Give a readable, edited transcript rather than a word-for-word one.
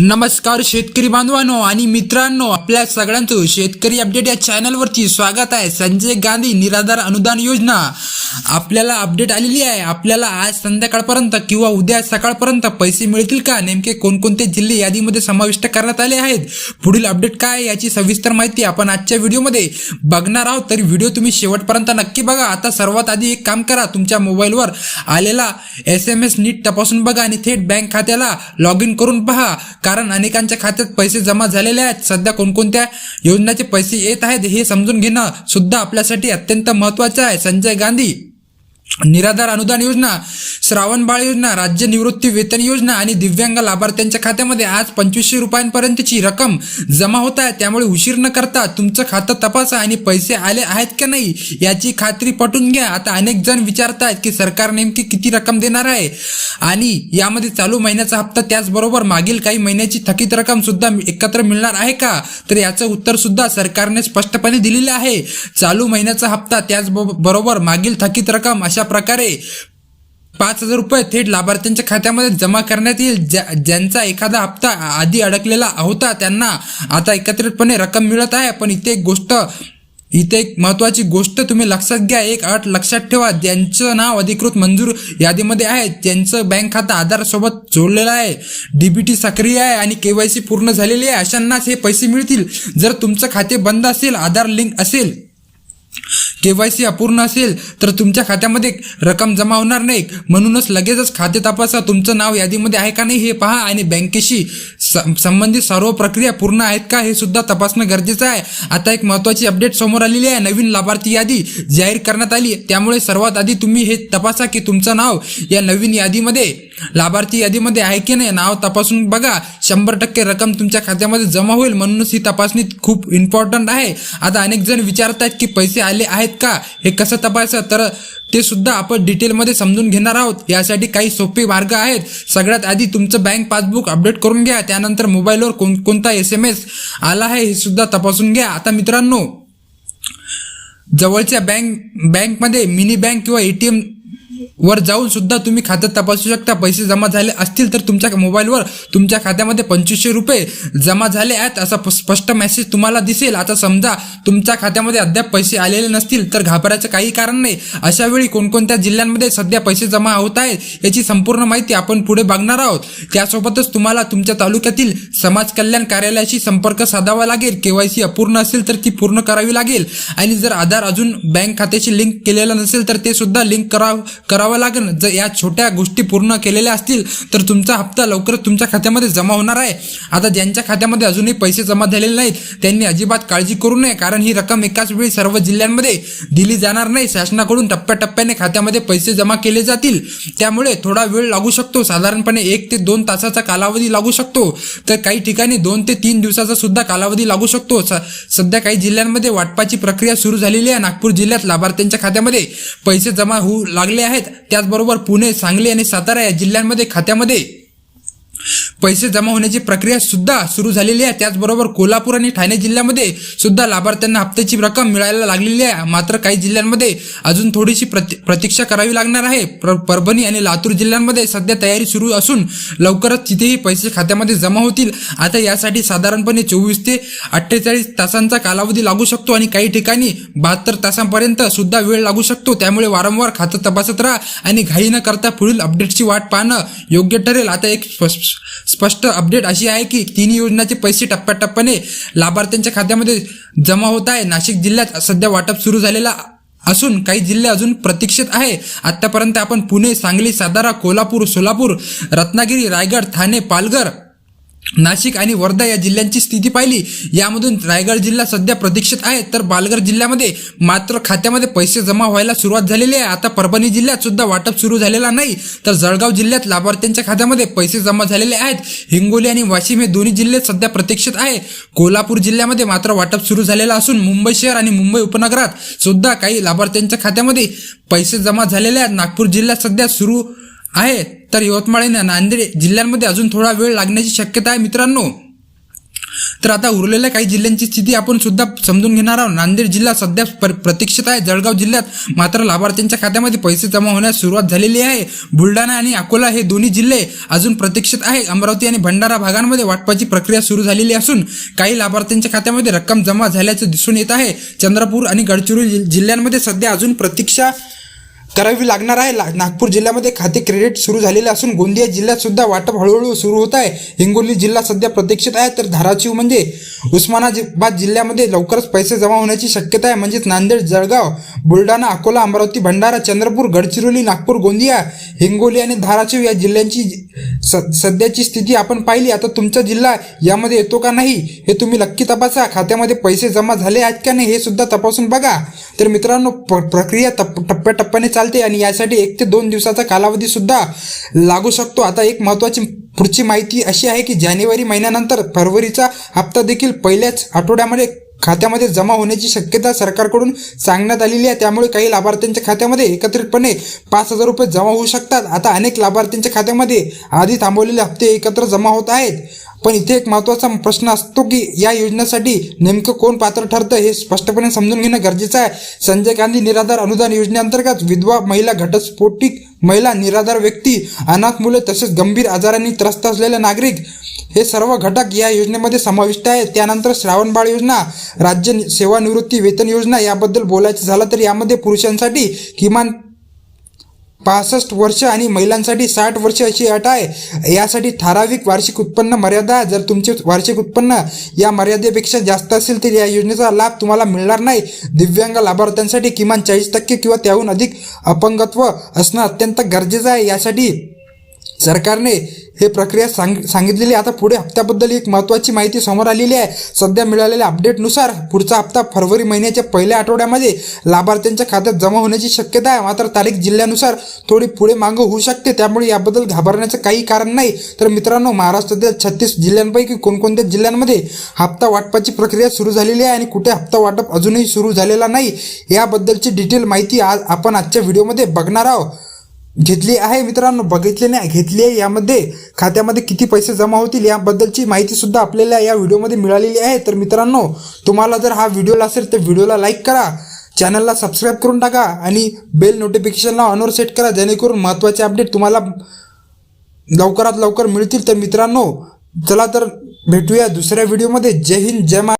नमस्कार शेतकरी बांधवांनो आणि मित्रांनो, आपल्या सगळ्यांचं शेतकरी अपडेट या चॅनलवरती स्वागत आहे। संजय गांधी निराधार अनुदान योजना आपल्याला अपडेट आलेली आहे। आपल्याला आज संध्याकाळपर्यंत किंवा उद्या सकाळपर्यंत पैसे मिळतील का, नेमके कोणकोणते जिल्हे यादीमध्ये समाविष्ट करण्यात आले आहेत, पुढील अपडेट काय याची सविस्तर माहिती आपण आजच्या व्हिडिओमध्ये बघणार आहोत। तर व्हिडिओ तुम्ही शेवटपर्यंत नक्की बघा। आता सर्वात आधी एक काम करा, तुमच्या मोबाईलवर आलेला SMS नीट तपासून बघा आणि थेट बँक खात्याला लॉग इन करून पहा, कारण अनेकांच्या खात्यात पैसे जमा झालेले आहेत। सध्या कोणकोणत्या योजनांचे पैसे येत आहेत हे समजून घेणं सुद्धा आपल्यासाठी अत्यंत महत्त्वाचं आहे। संजय गांधी निराधार अनुदान योजना, श्रावण बाळ योजना, राज्य निवृत्ती वेतन योजना आणि दिव्यांग लाभार्थ्यांच्या खात्यामध्ये आज 2500 रुपयांपर्यंतची रक्कम जमा होत आहे। त्यामुळे उशीर न करता तुमचं खातं तपासा आणि पैसे आले आहेत का नाही याची खात्री पटवून घ्या। आता अनेक जण विचारतात की सरकार नेमकी किती रक्कम देणार आहे आणि यामध्ये चालू महिन्याचा हप्ता त्याचबरोबर मागील काही महिन्याची थकीत रक्कम सुद्धा एकत्र मिळणार आहे का, तर याचं उत्तर सुद्धा सरकारने स्पष्टपणे दिलेलं आहे। चालू महिन्याचा हप्ता त्याचबरोबर मागील थकीत रक्कम अशा प्रकारे 5000 रुपये थेट लाभार्थ्यांच्या खात्यामध्ये जमा करण्यात येईल। ज्यांचा एखादा हप्ता आधी अडकलेला होता त्यांना आता एकत्रितपणे रक्कम मिळत आहे। पण इथे एक महत्त्वाची गोष्ट तुम्ही लक्षात घ्या, एक अट लक्षात ठेवा, ज्यांचं नाव अधिकृत मंजूर यादीमध्ये आहे, ज्यांचं बँक खातं आधार सोबत जोडलेलं आहे, DBT सक्रिय आहे आणि KYC पूर्ण झालेली आहे, अशांनाच हे पैसे मिळतील। जर तुमचं खाते बंद असेल, आधार लिंक असेल, KYC अपूर्ण असेल तर तुमच्या खात्यामध्ये रक्कम जमा होणार नाही। म्हणूनच लगेचच खाते तपासा, तुमचं नाव यादीमध्ये आहे का नाही हे पहा आणि बँकेशी संबंधित सर्व प्रक्रिया पूर्ण आहेत का हे सुद्धा तपासणं गरजेचं आहे। आता एक महत्त्वाची अपडेट समोर आलेली आहे, नवीन लाभार्थी यादी जाहीर करण्यात आली। त्यामुळे सर्वात आधी तुम्ही हे तपासा की तुमचं नाव या नवीन यादीमध्ये लाभार्थी यादीमध्ये आहे की नाही। नाव तपासून बघा, 100% रक्कम तुमच्या खात्यामध्ये जमा होईल। म्हणूनच ही तपासणी खूप इम्पॉर्टंट आहे। आता अनेक जण विचारतात की पैसे आले आहेत का, हे कसं तपासायचं, तर ते सुद्धा आपण डिटेलमध्ये समजून घेणार आहोत। यासाठी काही सोपे मार्ग आहेत। सगळ्यात आधी तुमचं बँक पासबुक अपडेट करून घ्या, त्यानंतर मोबाईलवर कोणता SMS आला आहे हे सुद्धा तपासून घ्या। आता मित्रांनो, जवळच्या बँकमध्ये मिनी बँक किंवा ATM वर जाऊन सुद्धा तुम्ही खातं तपासू शकता। पैसे जमा झाले असतील तर तुमच्या मोबाईलवर तुमच्या खात्यामध्ये 2500 रुपये जमा झाले आहेत असा स्पष्ट मेसेज तुम्हाला दिसेल। आता समजा तुमच्या खात्यामध्ये अद्याप पैसे आलेले नसतील तर घाबरायचं काही कारण नाही। अशा वेळी कोणकोणत्या जिल्ह्यांमध्ये सध्या पैसे जमा होत आहेत याची संपूर्ण माहिती आपण पुढे बघणार आहोत। त्यासोबतच तुम्हाला तुमच्या तालुक्यातील समाज कल्याण कार्यालयाशी संपर्क साधावा लागेल। KYC अपूर्ण असेल तर ती पूर्ण करावी लागेल आणि जर आधार अजून बँक खात्याशी लिंक केलेलं नसेल तर ते सुद्धा लिंक करावं लागेल। जर या छोट्या गोष्टी पूर्ण केलेल्या असतील तर तुमचा हप्ता लवकरच तुमच्या खात्यामध्ये जमा होणार आहे। आता ज्यांच्या खात्यामध्ये अजूनही पैसे जमा झालेले नाहीत त्यांनी अजिबात काळजी करू नये, कारण ही रक्कम एकाच वेळी सर्व जिल्ह्यांमध्ये दिली जाणार नाही। शासनाकडून टप्प्याटप्प्याने खात्यामध्ये पैसे जमा केले जातील, त्यामुळे थोडा वेळ लागू शकतो। साधारणपणे 1 ते 2 तासाचा कालावधी लागू शकतो, तर काही ठिकाणी 2 ते 3 दिवसाचा सुद्धा कालावधी लागू शकतो। सध्या काही जिल्ह्यांमध्ये वाटपाची प्रक्रिया सुरू झालेली आहे। नागपूर जिल्ह्यात लाभार्थ्यांच्या खात्यामध्ये पैसे जमा होऊ लागले आहेत। त्याचबरोबर पुणे, सांगली आणि सातारा या जिल्ह्यांमध्ये खात्यामध्ये पैसे जमा होण्याची प्रक्रिया सुद्धा सुरू झालेली आहे। त्याचबरोबर कोल्हापूर आणि ठाणे जिल्ह्यामध्ये सुद्धा लाभार्थ्यांना हप्त्याची रक्कम मिळायला लागलेली आहे। मात्र काही जिल्ह्यांमध्ये अजून थोडीशी प्रतीक्षा करावी लागणार आहे। परभणी आणि लातूर जिल्ह्यांमध्ये सध्या तयारी सुरू असून लवकरच तिथेही पैसे खात्यामध्ये जमा होतील। आता यासाठी साधारणपणे 24 ते 48 तासांचा कालावधी लागू शकतो आणि काही ठिकाणी 72 तासांपर्यंत सुद्धा वेळ लागू शकतो। त्यामुळे वारंवार खातं तपासत राहा आणि घाई न करता पुढील अपडेटची वाट पाहणं योग्य ठरेल। आता एक स्पष्ट अपडेट अशी आहे की तिन्ही योजनांचे पैसे टप्प्याटप्प्याने लाभार्थ्यांच्या खात्यामध्ये जमा होत आहे। नाशिक जिल्ह्यात सध्या वाटप सुरू झालेला असून काही जिल्हे अजून प्रतीक्षेत आहे। आतापर्यंत आपण पुणे, सांगली, सातारा, कोल्हापूर, सोलापूर, रत्नागिरी, रायगड, ठाणे, पालघर, नाशिक आणि वर्धा या जिल्ह्यांची स्थिती पाहिली। यामधून रायगड जिल्हा सध्या प्रतीक्षेत आहे, तर पालघर जिल्ह्यामध्ये मात्र खात्यामध्ये पैसे जमा व्हायला सुरुवात झालेली आहे। आता परभणी जिल्ह्यात सुद्धा वाटप सुरू झालेला नाही, तर जळगाव जिल्ह्यात लाभार्थ्यांच्या खात्यामध्ये पैसे जमा झालेले आहेत। हिंगोली आणि वाशिम हे दोन्ही जिल्हे सध्या प्रतीक्षेत आहे। कोल्हापूर जिल्ह्यामध्ये मात्र वाटप सुरू झालेलं असून मुंबई शहर आणि मुंबई उपनगरात सुद्धा काही लाभार्थ्यांच्या खात्यामध्ये पैसे जमा झालेले आहेत। नागपूर जिल्ह्यात सध्या सुरू आहे, तर यवतमाळ आणि नांदेड जिल्ह्यांमध्ये अजून थोडा वेळ लागण्याची शक्यता आहे। मित्रांनो, तर आता उरलेल्या काही जिल्ह्यांची स्थिती आपण सुद्धा समजून घेणार आहोत. नांदेड जिल्हा सध्या प्रतीक्षित आहे. जळगाव जिल्ह्यात मात्र लाभार्थ्यांच्या खात्यामध्ये पैसे जमा होण्यास सुरुवात झालेली आहे. बुलढाणा आणि अकोला हे दोन्ही जिल्हे अजून प्रतीक्षित आहे. अमरावती आणि भंडारा भागांमध्ये वाटपाची प्रक्रिया सुरू झालेली असून काही लाभार्थ्यांच्या खात्यामध्ये रक्कम जमा झाल्याचं दिसून येत आहे. चंद्रपूर आणि गडचिरोली जिल्ह्यांमध्ये सध्या अजून प्रतीक्षा करावी लागणार आहे. नागपूर जिल्ह्यामध्ये खाते क्रेडिट सुरू झालेले असून गोंदिया जिल्ह्यात सुद्धा वाटप हळूहळू सुरू होत आहे. हिंगोली जिल्हा सध्या प्रतीक्षित आहे. तर धाराशिव म्हणजे उस्मानाबाद जिल्ह्यामध्ये लवकरच पैसे जमा होण्याची शक्यता आहे. म्हणजेच नांदेड, जळगाव, बुलढाणा, अकोला, अमरावती, भंडारा, चंद्रपूर, गडचिरोली, नागपूर, गोंदिया, हिंगोली आणि धाराशिव या जिल्ह्यांची सध्याची स्थिती आपण पाहिली. आता तुमचा जिल्हा यामध्ये येतो का नाही हे तुम्ही नक्की तपासा. खात्यामध्ये पैसे जमा झाले आहेत का नाही हे सुद्धा तपासून बघा. तर मित्रांनो, प्रक्रिया टप्प्याटप्प्याने चालते आणि यासाठी 1 ते 2 दिवसाचा कालावधी सुद्धा लागू शकतो. आता एक महत्त्वाची पुढची माहिती अशी आहे की जानेवारी महिन्यानंतर फरवरीचा हप्ता देखील पहिल्याच आठवड्यामध्ये खात्यामध्ये जमा होण्याची शक्यता सरकारकडून सांगण्यात आलेली आहे. त्यामुळे काही लाभार्थ्यांच्या खात्यामध्ये एकत्रितपणे 5,000 रुपये जमा होऊ शकतात. आता अनेक लाभार्थ्यांच्या खात्यामध्ये आधी थांबवलेले हप्ते एकत्र जमा होत आहेत. पण इथे एक महत्त्वाचा प्रश्न असतो की या योजनेसाठी नेमकं कोण पात्र ठरतं हे स्पष्टपणे समजून घेणं गरजेचं आहे. संजय गांधी निराधार अनुदान योजनेअंतर्गत विधवा महिला, घटस्फोटित महिला, निराधार व्यक्ती, अनाथ मुले तसेच गंभीर आजारांनी त्रस्त असलेले नागरिक हे सर्व घटक या योजनेमध्ये समाविष्ट आहेत. त्यानंतर श्रावणबाळ योजना, राज्य सेवानिवृत्ती वेतन योजना याबद्दल बोलायचं झालं तर यामध्ये पुरुषांसाठी किमान 65 वर्ष आणि महिलांसाठी 60 वर्ष अशी अट आहे. यासाठी ठराविक वार्षिक उत्पन्न मर्यादा आहे. जर तुमचे वार्षिक उत्पन्न या मर्यादेपेक्षा जास्त असेल तर या योजनेचा लाभ तुम्हाला मिळणार नाही. दिव्यांग लाभार्थ्यांसाठी किमान 40% किंवा त्याहून अधिक अपंगत्व असणं अत्यंत गरजेचं आहे. यासाठी सरकारने हे प्रक्रिया सांगितलेली. आता पुढे हप्त्याबद्दल एक महत्त्वाची माहिती समोर आलेली आहे. सध्या मिळालेल्या अपडेटनुसार पुढचा हप्ता फरवरी महिन्याच्या पहिल्या आठवड्यामध्ये लाभार्थ्यांच्या खात्यात जमा होण्याची शक्यता आहे. मात्र तारीख जिल्ह्यानुसार थोडी पुढे मागं होऊ शकते. त्यामुळे याबद्दल घाबरण्याचं काही कारण नाही. तर मित्रांनो, महाराष्ट्रातील 36 जिल्ह्यांपैकी कोणकोणत्या जिल्ह्यांमध्ये हप्ता वाटपाची प्रक्रिया सुरू झालेली आहे आणि कुठे हप्ता वाटप अजूनही सुरू झालेला नाही याबद्दलची डिटेल माहिती आज आपण आजच्या व्हिडिओमध्ये बघणार आहोत. घेतली आहे मित्रांनो, बघितले नाही घेतली आहे. यामध्ये खात्यामध्ये किती पैसे जमा होतील याबद्दलची माहिती सुद्धा आपल्याला या व्हिडिओमध्ये मिळालेली आहे. तर मित्रांनो, तुम्हाला जर हा व्हिडिओ असेल तर व्हिडिओला लाईक करा, चॅनलला सबस्क्राईब करून टाका आणि बेल नोटिफिकेशनला ऑनवर सेट करा, जेणेकरून महत्त्वाचे अपडेट तुम्हाला लवकरात लवकर मिळतील. तर मित्रांनो, चला तर भेटूया दुसऱ्या व्हिडिओमध्ये. जय हिंद, जय महाराष्ट्र.